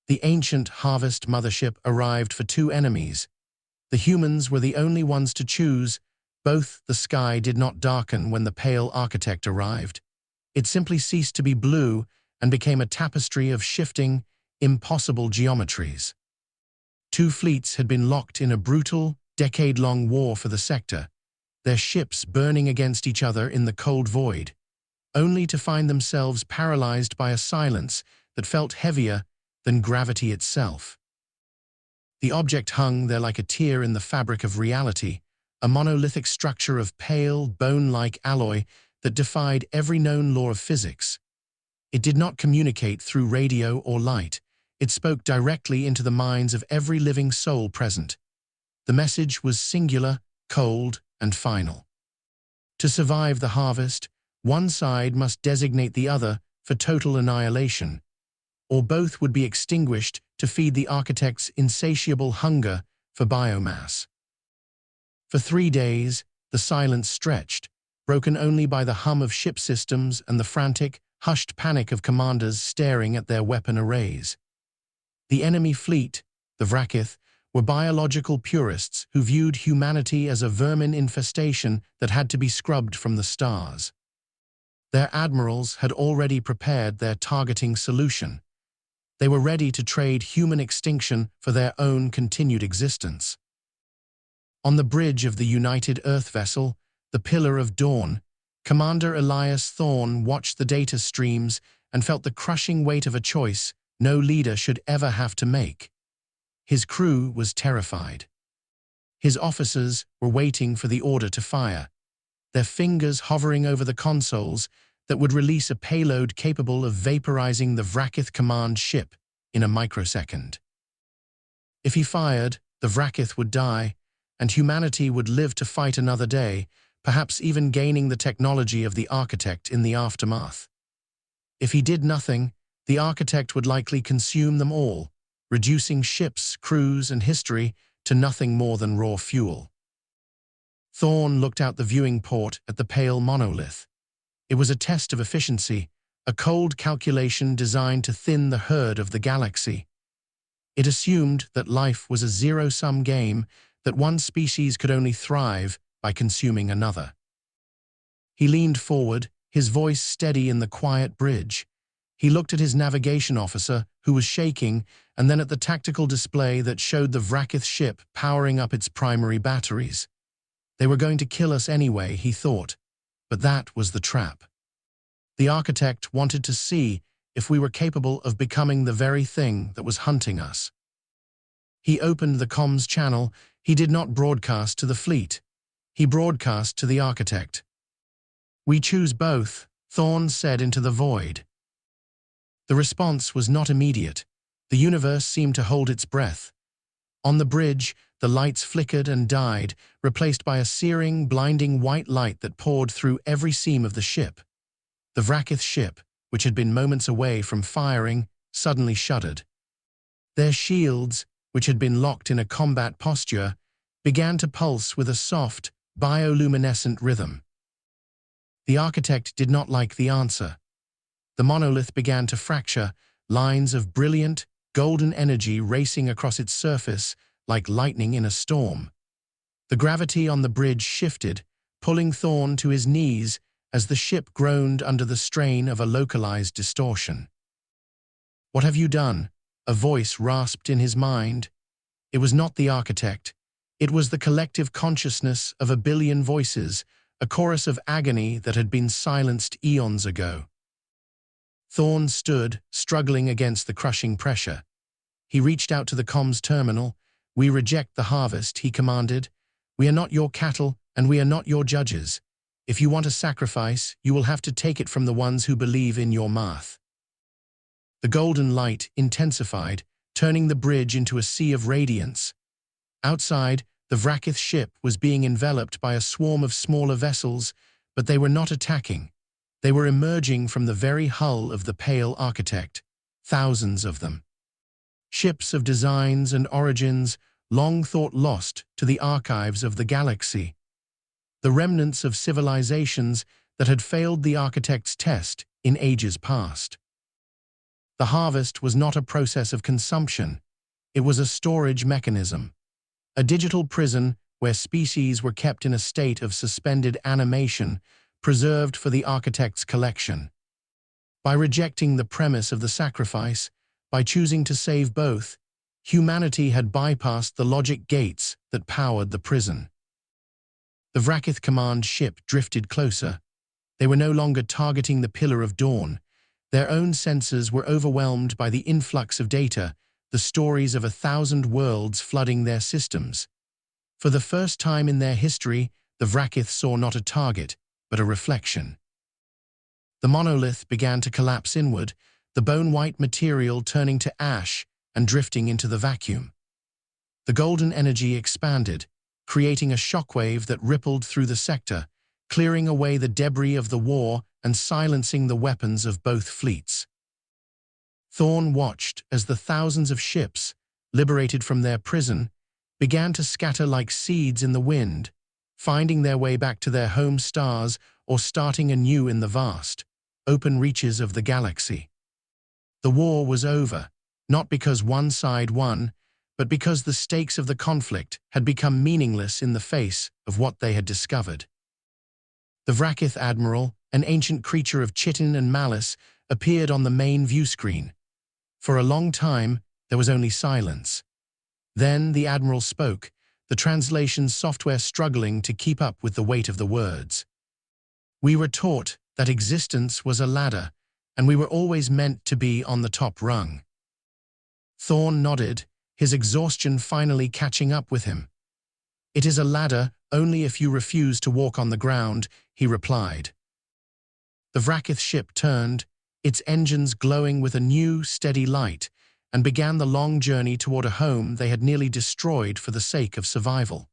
The ancient Harvest mothership arrived for two enemies. The humans were the only ones to choose. Both the sky did not darken when the pale architect arrived. It simply ceased to be blue and became a tapestry of shifting, impossible geometries. Two fleets had been locked in a brutal, decade-long war for the sector, their ships burning against each other in the cold void, only to find themselves paralyzed by a silence that felt heavier than gravity itself. The object hung there like a tear in the fabric of reality, a monolithic structure of pale, bone-like alloy that defied every known law of physics. It did not communicate through radio or light. It spoke directly into the minds of every living soul present. The message was singular, cold, and final. To survive the harvest, one side must designate the other for total annihilation, or both would be extinguished to feed the architect's insatiable hunger for biomass. For 3 days, the silence stretched, broken only by the hum of ship systems and the frantic, hushed panic of commanders staring at their weapon arrays. The enemy fleet, the Vrackith, were biological purists who viewed humanity as a vermin infestation that had to be scrubbed from the stars. Their admirals had already prepared their targeting solution. They were ready to trade human extinction for their own continued existence. On the bridge of the United Earth vessel, the Pillar of Dawn, Commander Elias Thorne watched the data streams and felt the crushing weight of a choice no leader should ever have to make. His crew was terrified. His officers were waiting for the order to fire, their fingers hovering over the consoles that would release a payload capable of vaporizing the Vrackith command ship in a microsecond. If he fired, the Vrackith would die, and humanity would live to fight another day, perhaps even gaining the technology of the architect in the aftermath. If he did nothing, the architect would likely consume them all, reducing ships, crews, and history to nothing more than raw fuel. Thorne looked out the viewing port at the pale monolith. It was a test of efficiency, a cold calculation designed to thin the herd of the galaxy. It assumed that life was a zero-sum game, that one species could only thrive by consuming another. He leaned forward, his voice steady in the quiet bridge. He looked at his navigation officer, who was shaking, and then at the tactical display that showed the Vrackith ship powering up its primary batteries. They were going to kill us anyway, he thought, but that was the trap. The architect wanted to see if we were capable of becoming the very thing that was hunting us. He opened the comms channel. He did not broadcast to the fleet. He broadcast to the architect. "We choose both," Thorne said into the void. The response was not immediate. The universe seemed to hold its breath. On the bridge, the lights flickered and died, replaced by a searing, blinding white light that poured through every seam of the ship. The Vrackith ship, which had been moments away from firing, suddenly shuddered. Their shields, which had been locked in a combat posture, began to pulse with a soft, bioluminescent rhythm. The architect did not like the answer. The monolith began to fracture, lines of brilliant, golden energy racing across its surface like lightning in a storm. The gravity on the bridge shifted, pulling Thorne to his knees as the ship groaned under the strain of a localized distortion. "What have you done?" a voice rasped in his mind. It was not the architect. It was the collective consciousness of a billion voices, a chorus of agony that had been silenced eons ago. Thorne stood, struggling against the crushing pressure. He reached out to the comms terminal. "We reject the harvest," he commanded. "We are not your cattle, and we are not your judges. If you want a sacrifice, you will have to take it from the ones who believe in your math." The golden light intensified, turning the bridge into a sea of radiance. Outside, the Vrackith ship was being enveloped by a swarm of smaller vessels, but they were not attacking. They were emerging from the very hull of the pale architect, thousands of them. Ships of designs and origins long thought lost to the archives of the galaxy. The remnants of civilizations that had failed the architect's test in ages past. The harvest was not a process of consumption. It was a storage mechanism, a digital prison where species were kept in a state of suspended animation, preserved for the architect's collection. By rejecting the premise of the sacrifice, by choosing to save both, humanity had bypassed the logic gates that powered the prison. The Vrakith command ship drifted closer. They were no longer targeting the Pillar of Dawn. Their own sensors were overwhelmed by the influx of data, the stories of 1,000 worlds flooding their systems. For the first time in their history, the Vrakith saw not a target, but a reflection. The monolith began to collapse inward, the bone-white material turning to ash and drifting into the vacuum. The golden energy expanded, creating a shockwave that rippled through the sector, clearing away the debris of the war and silencing the weapons of both fleets. Thorne watched as the thousands of ships, liberated from their prison, began to scatter like seeds in the wind, finding their way back to their home stars or starting anew in the vast, open reaches of the galaxy. The war was over, not because one side won, but because the stakes of the conflict had become meaningless in the face of what they had discovered. The Vrakith Admiral, an ancient creature of chitin and malice, appeared on the main view screen. For a long time, there was only silence. Then the Admiral spoke, the translation software struggling to keep up with the weight of the words. "We were taught that existence was a ladder, and we were always meant to be on the top rung." Thorne nodded, his exhaustion finally catching up with him. "It is a ladder only if you refuse to walk on the ground," he replied. The Vrakith ship turned, its engines glowing with a new, steady light, and began the long journey toward a home they had nearly destroyed for the sake of survival.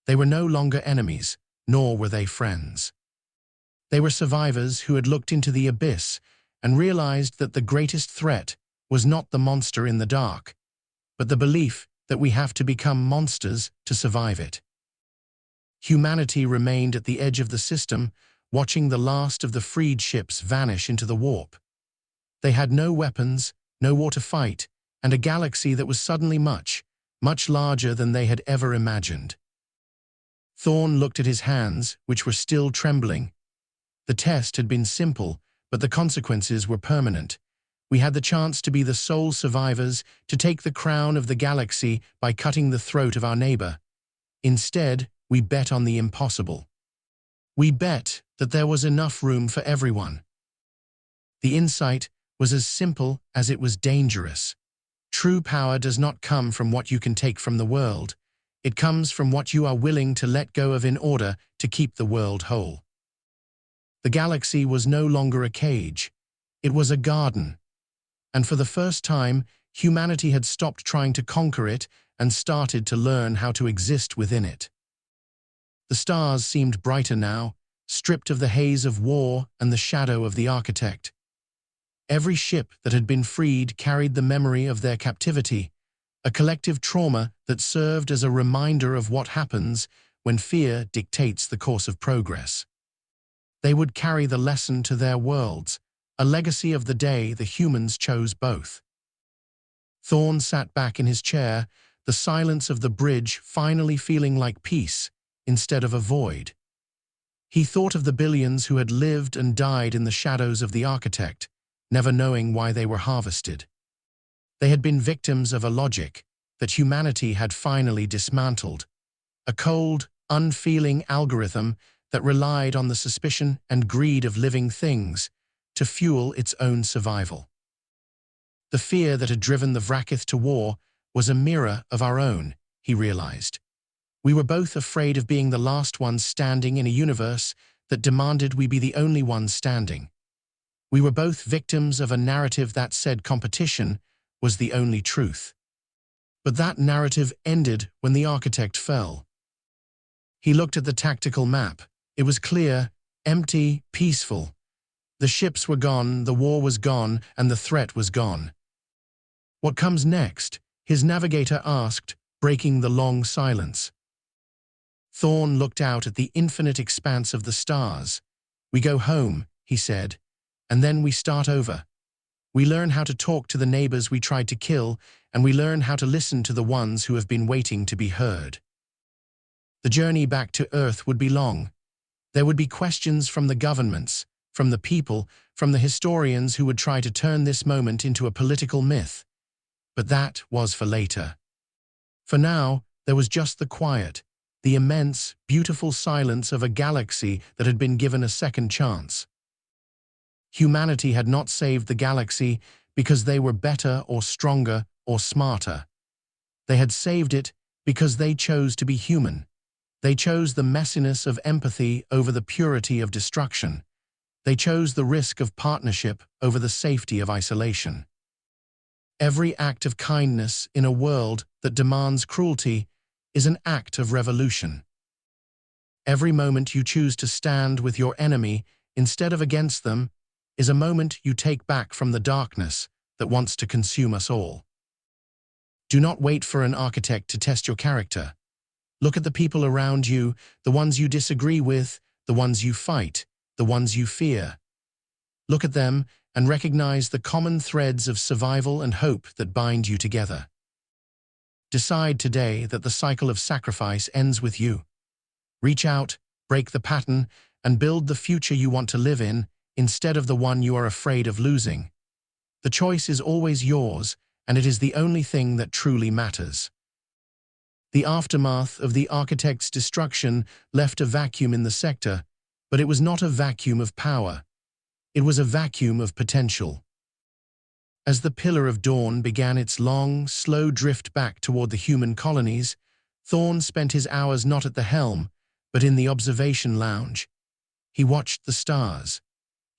They were no longer enemies, nor were they friends. They were survivors who had looked into the abyss and realized that the greatest threat was not the monster in the dark, but the belief that we have to become monsters to survive it. Humanity remained at the edge of the system, watching the last of the freed ships vanish into the warp. They had no weapons, no war to fight, and a galaxy that was suddenly much, much larger than they had ever imagined. Thorne looked at his hands, which were still trembling. The test had been simple, but the consequences were permanent. We had the chance to be the sole survivors, to take the crown of the galaxy by cutting the throat of our neighbor. Instead, we bet on the impossible. We bet that there was enough room for everyone. The insight was as simple as it was dangerous. True power does not come from what you can take from the world. It comes from what you are willing to let go of in order to keep the world whole. The galaxy was no longer a cage. It was a garden. And for the first time, humanity had stopped trying to conquer it and started to learn how to exist within it. The stars seemed brighter now, stripped of the haze of war and the shadow of the architect. Every ship that had been freed carried the memory of their captivity, a collective trauma that served as a reminder of what happens when fear dictates the course of progress. They would carry the lesson to their worlds, a legacy of the day the humans chose both. Thorne sat back in his chair, the silence of the bridge finally feeling like peace instead of a void. He thought of the billions who had lived and died in the shadows of the architect, never knowing why they were harvested. They had been victims of a logic that humanity had finally dismantled, a cold, unfeeling algorithm that relied on the suspicion and greed of living things to fuel its own survival. The fear that had driven the Vrakith to war was a mirror of our own, he realized. We were both afraid of being the last ones standing in a universe that demanded we be the only ones standing. We were both victims of a narrative that said competition was the only truth. But that narrative ended when the architect fell. He looked at the tactical map. It was clear, empty, peaceful. The ships were gone, the war was gone, and the threat was gone. "What comes next?" his navigator asked, breaking the long silence. Thorne looked out at the infinite expanse of the stars. "We go home," he said, "and then we start over. We learn how to talk to the neighbors we tried to kill, and we learn how to listen to the ones who have been waiting to be heard. The journey back to Earth would be long. There would be questions from the governments, from the people, from the historians who would try to turn this moment into a political myth. But that was for later. For now, there was just the quiet, the immense, beautiful silence of a galaxy that had been given a second chance. Humanity had not saved the galaxy because they were better or stronger or smarter. They had saved it because they chose to be human. They chose the messiness of empathy over the purity of destruction. They chose the risk of partnership over the safety of isolation. Every act of kindness in a world that demands cruelty is an act of revolution. Every moment you choose to stand with your enemy instead of against them is a moment you take back from the darkness that wants to consume us all. Do not wait for an architect to test your character. Look at the people around you, the ones you disagree with, the ones you fight, the ones you fear. Look at them and recognize the common threads of survival and hope that bind you together. Decide today that the cycle of sacrifice ends with you. Reach out, break the pattern, and build the future you want to live in instead of the one you are afraid of losing. The choice is always yours, and it is the only thing that truly matters. The aftermath of the architect's destruction left a vacuum in the sector, but it was not a vacuum of power. It was a vacuum of potential. As the Pillar of Dawn began its long, slow drift back toward the human colonies, Thorne spent his hours not at the helm, but in the observation lounge. He watched the stars.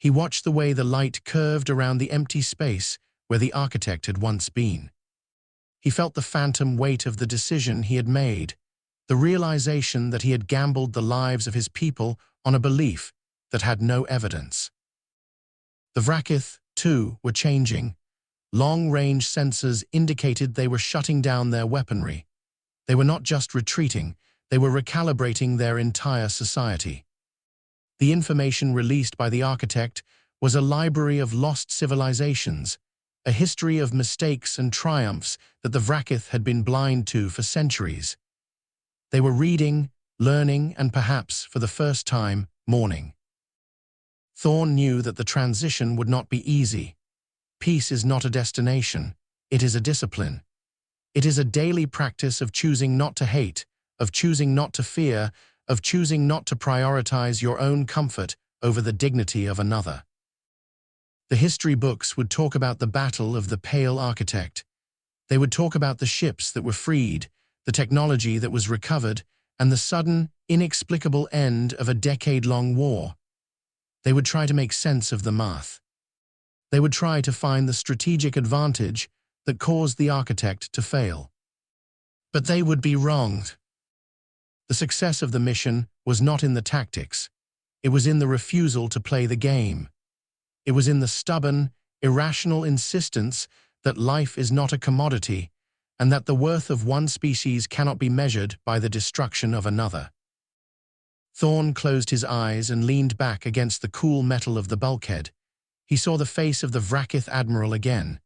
He watched the way the light curved around the empty space where the architect had once been. He felt the phantom weight of the decision he had made, the realization that he had gambled the lives of his people on a belief that had no evidence. The Vrakith, too, were changing. Long-range sensors indicated they were shutting down their weaponry. They were not just retreating, they were recalibrating their entire society. The information released by the architect was a library of lost civilizations, a history of mistakes and triumphs that the Vrakith had been blind to for centuries. They were reading, learning, and perhaps, for the first time, mourning. Thorne knew that the transition would not be easy. Peace is not a destination, it is a discipline. It is a daily practice of choosing not to hate, of choosing not to fear, of choosing not to prioritize your own comfort over the dignity of another. The history books would talk about the battle of the Pale Architect. They would talk about the ships that were freed, the technology that was recovered, and the sudden, inexplicable end of a decade-long war. They would try to make sense of the math. They would try to find the strategic advantage that caused the architect to fail. But they would be wronged. The success of the mission was not in the tactics. It was in the refusal to play the game. It was in the stubborn, irrational insistence that life is not a commodity and that the worth of one species cannot be measured by the destruction of another. Thorne closed his eyes and leaned back against the cool metal of the bulkhead. He saw the face of the Vrakith admiral again.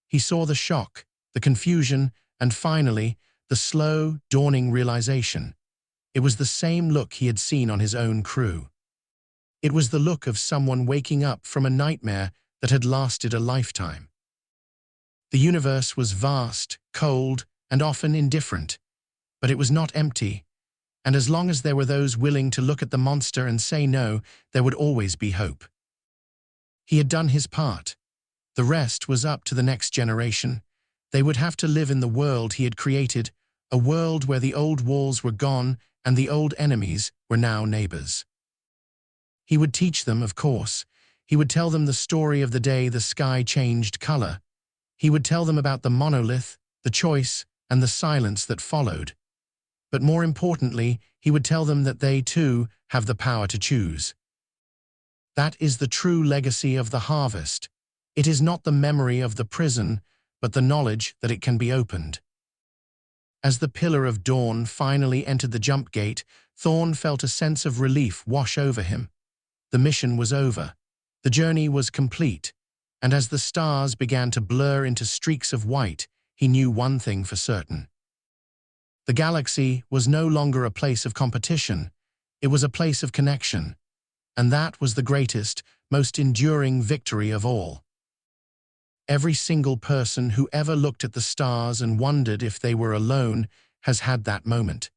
He saw the shock, the confusion, and finally, the slow, dawning realization. It was the same look he had seen on his own crew. It was the look of someone waking up from a nightmare that had lasted a lifetime. The universe was vast, cold, and often indifferent, but it was not empty, and as long as there were those willing to look at the monster and say no, there would always be hope. He had done his part. The rest was up to the next generation. They would have to live in the world he had created, a world where the old walls were gone and the old enemies were now neighbors. He would teach them, of course. He would tell them the story of the day the sky changed color. He would tell them about the monolith, the choice, and the silence that followed. But more importantly, he would tell them that they, too, have the power to choose. That is the true legacy of the harvest. It is not the memory of the prison, but the knowledge that it can be opened. As the Pillar of Dawn finally entered the jump gate, Thorne felt a sense of relief wash over him. The mission was over. The journey was complete. And as the stars began to blur into streaks of white, he knew one thing for certain. The galaxy was no longer a place of competition, it was a place of connection. And that was the greatest, most enduring victory of all. Every single person who ever looked at the stars and wondered if they were alone has had that moment.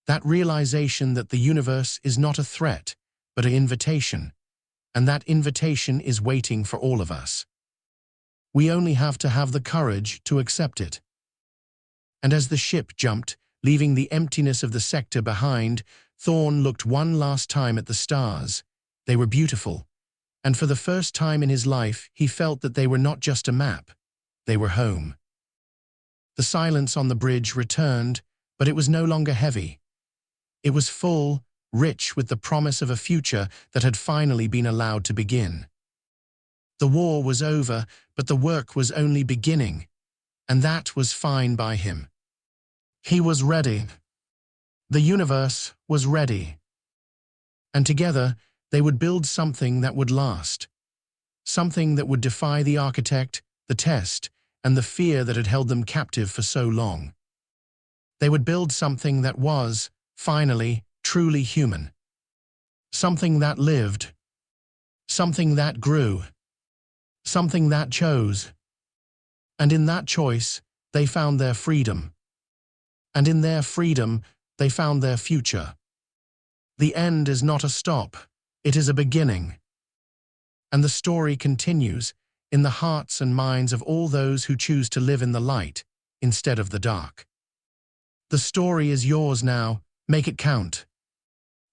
That realization that the universe is not a threat, but an invitation. And that invitation is waiting for all of us. We only have to have the courage to accept it. And as the ship jumped, leaving the emptiness of the sector behind, Thorne looked one last time at the stars. They were beautiful, and for the first time in his life, he felt that they were not just a map, they were home. The silence on the bridge returned, but it was no longer heavy. It was full, rich with the promise of a future that had finally been allowed to begin. The war was over, but the work was only beginning, and that was fine by him. He was ready. The universe was ready. And together, they would build something that would last. Something that would defy the architect, the test, and the fear that had held them captive for so long. They would build something that was, finally, truly human. Something that lived. Something that grew. Something that chose. And in that choice, they found their freedom. And in their freedom, they found their future. The end is not a stop, it is a beginning. And the story continues in the hearts and minds of all those who choose to live in the light instead of the dark. The story is yours now, make it count.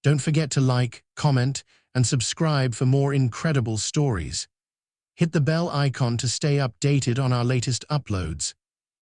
Don't forget to like, comment, and subscribe for more incredible stories. Hit the bell icon to stay updated on our latest uploads.